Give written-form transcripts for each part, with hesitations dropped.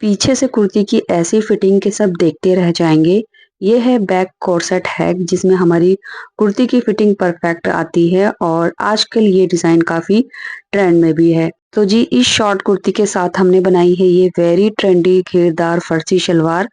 पीछे से कुर्ती की ऐसी फिटिंग के सब देखते रह जाएंगे। ये है बैक कॉर्सेट हैक जिसमें हमारी कुर्ती की फिटिंग परफेक्ट आती है और आजकल ये डिजाइन काफी ट्रेंड में भी है। तो जी इस शॉर्ट कुर्ती के साथ हमने बनाई है ये वेरी ट्रेंडी घेरदार फर्सी शलवार,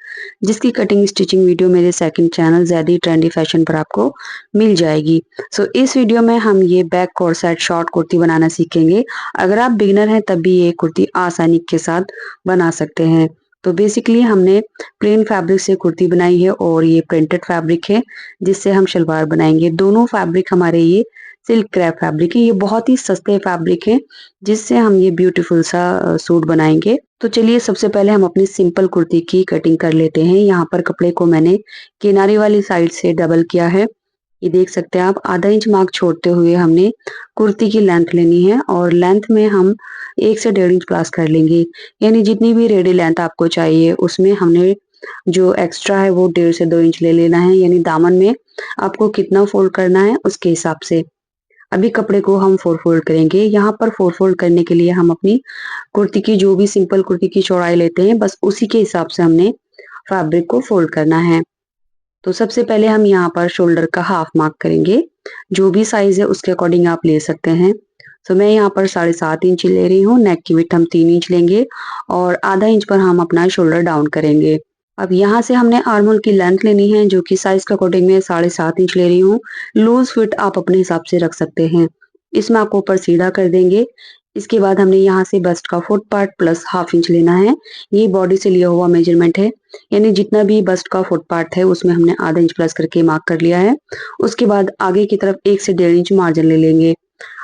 जिसकी कटिंग स्टिचिंग वीडियो मेरे सेकंड चैनल ज़्यादा ट्रेंडी फैशन पर आपको मिल जाएगी। सो इस वीडियो में हम ये बैक कॉर्सेट शॉर्ट कुर्ती बनाना सीखेंगे। अगर आप बिगिनर हैं तब भी ये कुर्ती आसानी के साथ बना सकते हैं। तो बेसिकली हमने प्लेन फैब्रिक से कुर्ती बनाई है और ये प्रिंटेड फैब्रिक है जिससे हम शलवार बनाएंगे। दोनों फैब्रिक हमारे ये सिल्क क्रैप फैब्रिक है। ये बहुत ही सस्ते फैब्रिक है जिससे हम ये ब्यूटीफुल सा सूट बनाएंगे। तो चलिए सबसे पहले हम अपनी सिंपल कुर्ती की कटिंग कर लेते हैं। यहाँ पर कपड़े को मैंने किनारे वाली साइड से डबल किया है। ये देख सकते हैं आप, आधा इंच मार्क छोड़ते हुए हमने कुर्ती की लेंथ लेनी है और लेंथ में हम 1 से 1.5 इंच प्लस कर लेंगे। यानी जितनी भी रेडी लेंथ आपको चाहिए उसमें हमने जो एक्स्ट्रा है वो 1.5 से 2 इंच ले लेना है। यानी दामन में आपको कितना फोल्ड करना है उसके हिसाब से। अभी कपड़े को हम 4 फोल्ड करेंगे। यहाँ पर 4 फोल्ड करने के लिए हम अपनी कुर्ती की जो भी सिंपल कुर्ती की चौड़ाई लेते हैं बस उसी के हिसाब से हमने फैब्रिक को फोल्ड करना है। तो सबसे पहले हम यहाँ पर शोल्डर का हाफ मार्क करेंगे। जो भी साइज है उसके अकॉर्डिंग आप ले सकते हैं। तो मैं यहाँ पर 7.5 इंच ले रही हूँ। नेक की विड्थ हम 3 इंच लेंगे और आधा इंच पर हम अपना शोल्डर डाउन करेंगे। अब यहाँ से हमने आर्म होल की लेंथ लेनी है जो कि साइज के अकॉर्डिंग मैं 7.5 इंच ले रही हूँ। लूज फिट आप अपने हिसाब से रख सकते हैं। इसमें आपको ऊपर सीधा कर देंगे। इसके बाद हमने यहाँ से बस्ट का foot part plus half inch लेना है। ये बॉडी से लिया हुआ मेजरमेंट है। यानी जितना भी बस्ट का फुट पार्ट है उसमें हमने आधा इंच प्लस करके मार्क कर लिया है। उसके बाद आगे की तरफ 1 से 1.5 इंच मार्जिन ले लेंगे।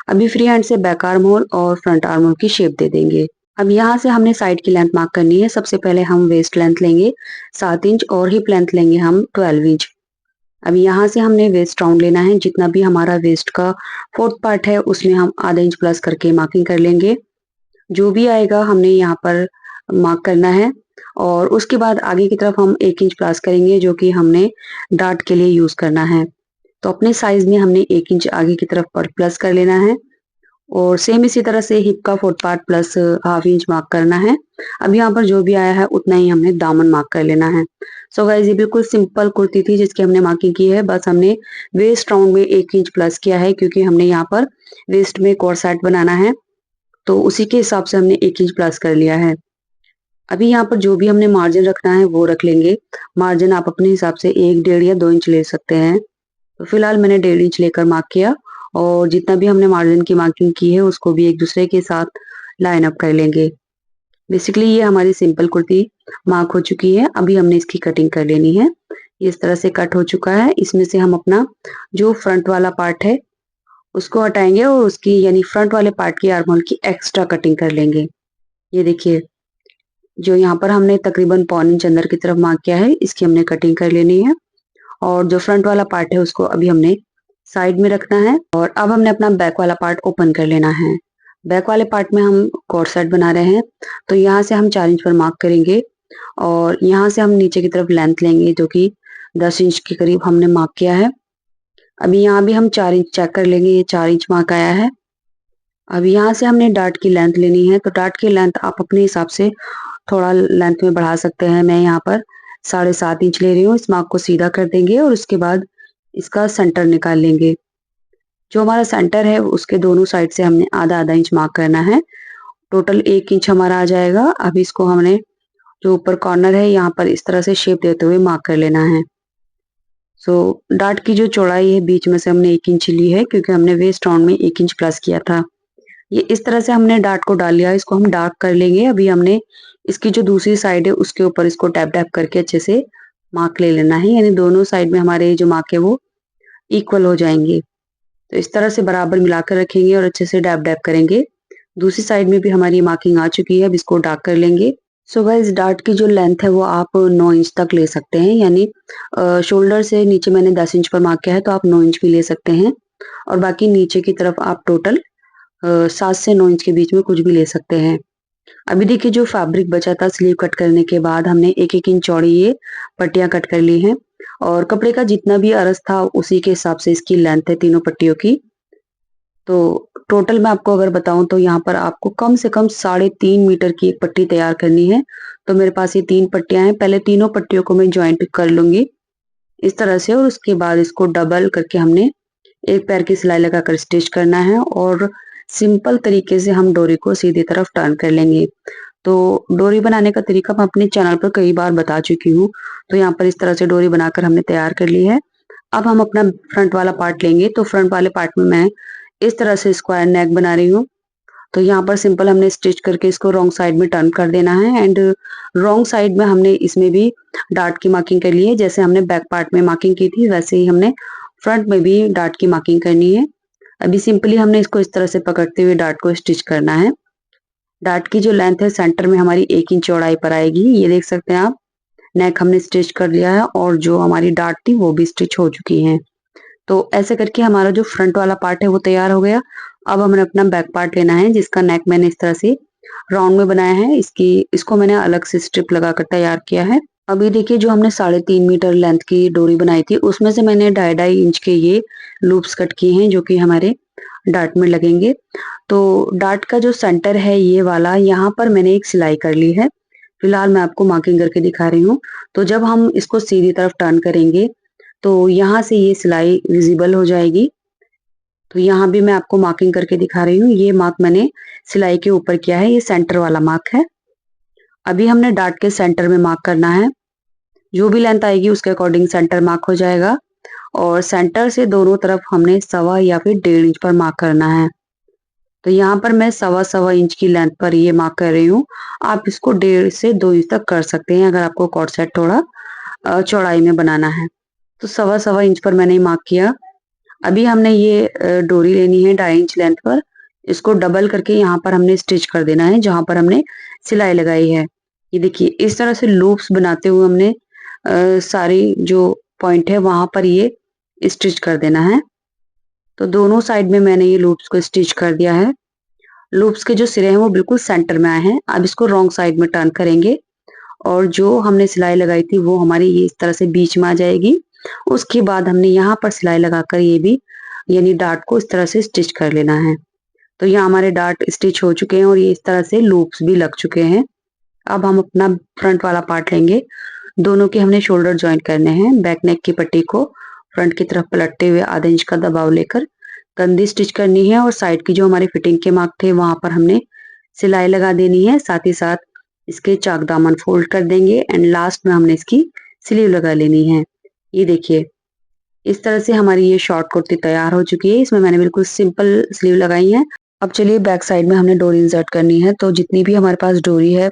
अभी फ्री हैंड से बैक आर्म होल और फ्रंट आर्म होल की शेप दे देंगे। अब यहाँ से हमने साइड की लेंथ मार्क करनी है। सबसे पहले हम वेस्ट लेंथ लेंगे 7 इंच और हिप लेंथ लेंगे हम 12 इंच। अब यहाँ से हमने वेस्ट राउंड लेना है। जितना भी हमारा वेस्ट का फोर्थ पार्ट है उसमें हम आधा इंच प्लस करके मार्किंग कर लेंगे। जो भी आएगा हमने यहाँ पर मार्क करना है और उसके बाद आगे की तरफ हम 1 इंच प्लस करेंगे जो कि हमने डार्ट के लिए यूज करना है। तो अपने साइज में हमने 1 इंच आगे की तरफ पर प्लस कर लेना है और सेम इसी तरह से हिप का fourth part plus half inch mark करना है। अब यहाँ पर जो भी आया है उतना ही हमने दामन मार्क कर लेना है। सो गाइस ये बिल्कुल सिंपल कुर्ती थी जिसकी हमने मार्किंग की है। बस हमने वेस्ट राउंड में 1 इंच प्लस किया है क्योंकि हमने यहाँ पर वेस्ट में कॉर्सेट बनाना है। तो उसी के हिसाब से हमने 1 इंच प्लस कर लिया है। अभी यहाँ पर जो भी हमने मार्जिन रखना है वो रख लेंगे। मार्जिन आप अपने हिसाब से 1, 1.5 या 2 इंच ले सकते हैं। तो फिलहाल मैंने 1.5 इंच लेकर मार्क किया और जितना भी हमने मार्जिन की मार्किंग की है उसको भी एक दूसरे के साथ लाइन अप कर लेंगे। बेसिकली ये हमारी सिंपल कुर्ती मार्क हो चुकी है। अभी हमने इसकी कटिंग कर लेनी है। ये इस तरह से कट हो चुका है। इसमें से हम अपना जो फ्रंट वाला पार्ट है उसको हटाएंगे और उसकी यानी फ्रंट वाले पार्ट की आर्म होल की एक्स्ट्रा कटिंग कर लेंगे। ये देखिए, जो यहाँ पर हमने तकरीबन 1.25 इंच अंदर की तरफ मार्क किया है इसकी हमने कटिंग कर लेनी है और जो फ्रंट वाला पार्ट है उसको अभी हमने साइड में रखना है और अब हमने अपना बैक वाला पार्ट ओपन कर लेना है। बैक वाले पार्ट में हम कॉर्सेट बना रहे हैं। तो यहाँ से हम 4 इंच पर मार्क करेंगे और यहाँ से हम नीचे की तरफ लेंथ लेंगे जो कि 10 इंच के करीब हमने मार्क किया है। अभी यहाँ भी हम 4 इंच चेक कर लेंगे। ये 4 इंच मार्क आया है। अब यहाँ से हमने डार्ट की लेंथ लेनी है। तो डार्ट की लेंथ आप अपने हिसाब से थोड़ा लेंथ में बढ़ा सकते हैं। मैं यहाँ पर 7.5 इंच ले रही हूँ। इस मार्क को सीधा कर देंगे और उसके बाद इसका सेंटर निकाल लेंगे। जो हमारा सेंटर है उसके दोनों साइड से हमने आधा आधा इंच मार्क करना है। टोटल 1 इंच हमारा आ जाएगा। अब इसको हमने जो ऊपर कॉर्नर है यहाँ पर इस तरह से शेप देते हुए मार्क कर लेना है। सो डार्ट की जो चौड़ाई है बीच में से हमने 1 इंच ली है क्योंकि हमने वेस्ट राउंड में 1 इंच प्लस किया था। ये इस तरह से हमने डार्ट को डाल लिया। इसको हम डार्क कर लेंगे। अभी हमने इसकी जो दूसरी साइड है उसके ऊपर इसको टैप टैप करके अच्छे से मार्क ले लेना है। यानी दोनों साइड में हमारे जो मार्क है वो इक्वल हो जाएंगे। तो इस तरह से बराबर मिलाकर रखेंगे और अच्छे से डैप डैप करेंगे। दूसरी साइड में भी हमारी मार्किंग आ चुकी है। अब इसको डार्क कर लेंगे। सो गाइस डार्ट की जो लेंथ है वो आप 9 इंच तक ले सकते हैं। यानी शोल्डर से नीचे मैंने 10 इंच पर मार्क किया है तो आप 9 इंच भी ले सकते हैं और बाकी नीचे की तरफ आप टोटल 7 से 9 इंच के बीच में कुछ भी ले सकते हैं। अभी देखिए जो फैब्रिक बचा था स्लीव कट करने के बाद हमने 1-1 इंच चौड़ी ये पट्टियां कट कर ली हैं और कपड़े का जितना भी अरस था उसी के हिसाब से इसकी लेंथ है तीनों पट्टियों की। तो टोटल मैं आपको अगर बताऊँ तो यहाँ पर आपको कम से कम 3.5 मीटर की एक पट्टी तैयार करनी है। तो मेरे पास ये 3 पट्टियाँ हैं, पहले तीनों पट्टियों को मैं जॉइंट कर लूँगी इस तरह से, और उसके बाद इसको डबल करके हमने एक पैर की सिलाई लगाकर स्टिच करना है और सिंपल तरीके से हम डोरी को सीधी तरफ टर्न कर लेंगे। तो डोरी बनाने का तरीका मैं अपने चैनल पर कई बार बता चुकी हूँ। तो यहाँ पर इस तरह से डोरी बनाकर हमने तैयार कर ली है। अब हम अपना फ्रंट वाला पार्ट लेंगे। तो फ्रंट वाले पार्ट में मैं इस तरह से स्क्वायर नेक बना रही हूँ। तो यहाँ पर सिंपल हमने स्टिच करके इसको रॉन्ग साइड में टर्न कर देना है एंड रॉन्ग साइड में हमने इसमें भी डार्ट की मार्किंग कर ली है। जैसे हमने बैक पार्ट में मार्किंग की थी वैसे ही हमने फ्रंट में भी डार्ट की मार्किंग करनी है। अभी सिंपली हमने इसको इस तरह से पकड़ते हुए डार्ट को स्टिच करना है। डार्ट की जो लेंथ है सेंटर में हमारी 1 इंच चौड़ाई पर आएगी, ये देख सकते हैं आप। नेक हमने स्टिच कर लिया है और जो हमारी डार्ट थी वो भी स्टिच हो चुकी है। तो ऐसे करके हमारा जो फ्रंट वाला पार्ट है वो तैयार हो गया। अब हमें अपना बैक पार्ट लेना है जिसका नेक मैंने इस तरह से राउंड में बनाया है। इसको मैंने अलग से स्ट्रिप लगाकर तैयार किया है। अभी देखिए जो हमने 3.5 मीटर लेंथ की डोरी बनाई थी उसमें से मैंने 2.5 इंच के ये लूप्स कट किए हैं जो कि हमारे डार्ट में लगेंगे। तो डार्ट का जो सेंटर है ये वाला, यहाँ पर मैंने एक सिलाई कर ली है। फिलहाल मैं आपको मार्किंग करके दिखा रही हूँ। तो जब हम इसको सीधी तरफ टर्न करेंगे तो यहाँ से ये सिलाई विजिबल हो जाएगी। तो यहाँ भी मैं आपको मार्किंग करके दिखा रही हूँ। ये मार्क मैंने सिलाई के ऊपर किया है, ये सेंटर वाला मार्क है। अभी हमने डार्ट के सेंटर में मार्क करना है। जो भी लेंथ आएगी उसके अकॉर्डिंग सेंटर मार्क हो जाएगा और सेंटर से दोनों तरफ हमने 1.25 या फिर 1.5 इंच पर मार्क करना है। तो यहाँ पर मैं 1.25 इंच की लेंथ पर ये मार्क कर रही हूँ। आप इसको 1.5 से 2 इंच तक कर सकते हैं अगर आपको कॉर्ड सेट थोड़ा चौड़ाई में बनाना है। तो 1.25 इंच पर मैंने मार्क किया। अभी हमने ये डोरी लेनी है 2.5 इंच लेंथ पर। इसको डबल करके यहाँ पर हमने स्टिच कर देना है जहां पर हमने सिलाई लगाई है। ये देखिए इस तरह से लूप्स बनाते हुए हमने सारी जो पॉइंट है वहां पर ये स्टिच कर देना है। तो दोनों साइड में मैंने ये लूप्स को स्टिच कर दिया है। लूप्स के जो सिरे हैं वो बिल्कुल सेंटर में आए हैं। अब इसको रॉन्ग साइड में टर्न करेंगे और जो हमने सिलाई लगाई थी वो हमारी ये इस तरह से बीच में आ जाएगी। उसके बाद हमने यहाँ पर सिलाई लगाकर ये भी यानी डार्ट को इस तरह से स्टिच कर लेना है। तो यहाँ हमारे डार्ट स्टिच हो चुके हैं और ये इस तरह से लूप्स भी लग चुके हैं। अब हम अपना फ्रंट वाला पार्ट लेंगे। दोनों के हमने शोल्डर ज्वाइंट करने हैं। बैक नेक की पट्टी को फ्रंट की तरफ पलटते हुए आधे इंच का दबाव लेकर कंधी स्टिच करनी है और साइड की जो हमारे फिटिंग के मार्क थे वहां पर हमने सिलाई लगा देनी है। साथ ही साथ इसके चाक दामन फोल्ड कर देंगे एंड लास्ट में हमने इसकी स्लीव लगा लेनी है। ये देखिए इस तरह से हमारी ये शॉर्ट कुर्ती तैयार हो चुकी है। इसमें मैंने बिल्कुल सिंपल स्लीव लगाई है। अब चलिए बैक साइड में हमने डोरी इंसर्ट करनी है। तो जितनी भी हमारे पास डोरी है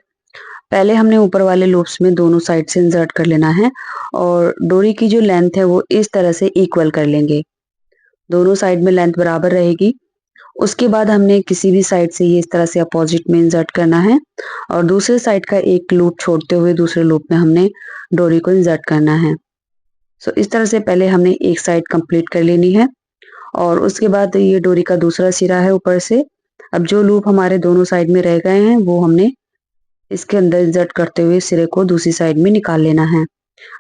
पहले हमने ऊपर वाले लूप्स में दोनों साइड से इंसर्ट कर लेना है और डोरी की जो लेंथ है वो इस तरह से इक्वल कर लेंगे। दोनों साइड में लेंथ बराबर रहेगी। उसके बाद हमने किसी भी साइड से ये इस तरह से अपोजिट में इंसर्ट करना है और दूसरे साइड का एक लूप छोड़ते हुए दूसरे लूप में हमने डोरी को इंसर्ट करना है। सो इस तरह से पहले हमने एक साइड कंप्लीट कर लेनी है और उसके बाद ये डोरी का दूसरा सिरा है ऊपर से। अब जो लूप हमारे दोनों साइड में रह गए हैं वो हमने इसके अंदर इंसर्ट करते हुए सिरे को दूसरी साइड में निकाल लेना है।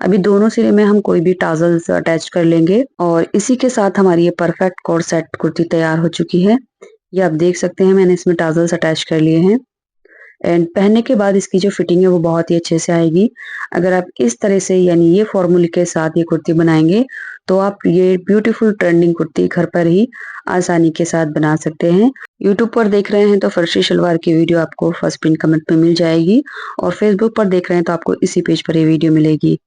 अभी दोनों सिरे में हम कोई भी टाजल्स अटैच कर लेंगे और इसी के साथ हमारी ये परफेक्ट कॉर्ड सेट कुर्ती तैयार हो चुकी है। ये आप देख सकते हैं मैंने इसमें टाजल्स अटैच कर लिए हैं एंड पहनने के बाद इसकी जो फिटिंग है वो बहुत ही अच्छे से आएगी। अगर आप इस तरह से यानी ये फॉर्मूले के साथ ये कुर्ती बनाएंगे तो आप ये ब्यूटीफुल ट्रेंडिंग कुर्ती घर पर ही आसानी के साथ बना सकते हैं। यूट्यूब पर देख रहे हैं तो फर्शी शलवार की वीडियो आपको फर्स्ट पिन कमेंट में मिल जाएगी और फेसबुक पर देख रहे हैं तो आपको इसी पेज पर ये वीडियो मिलेगी।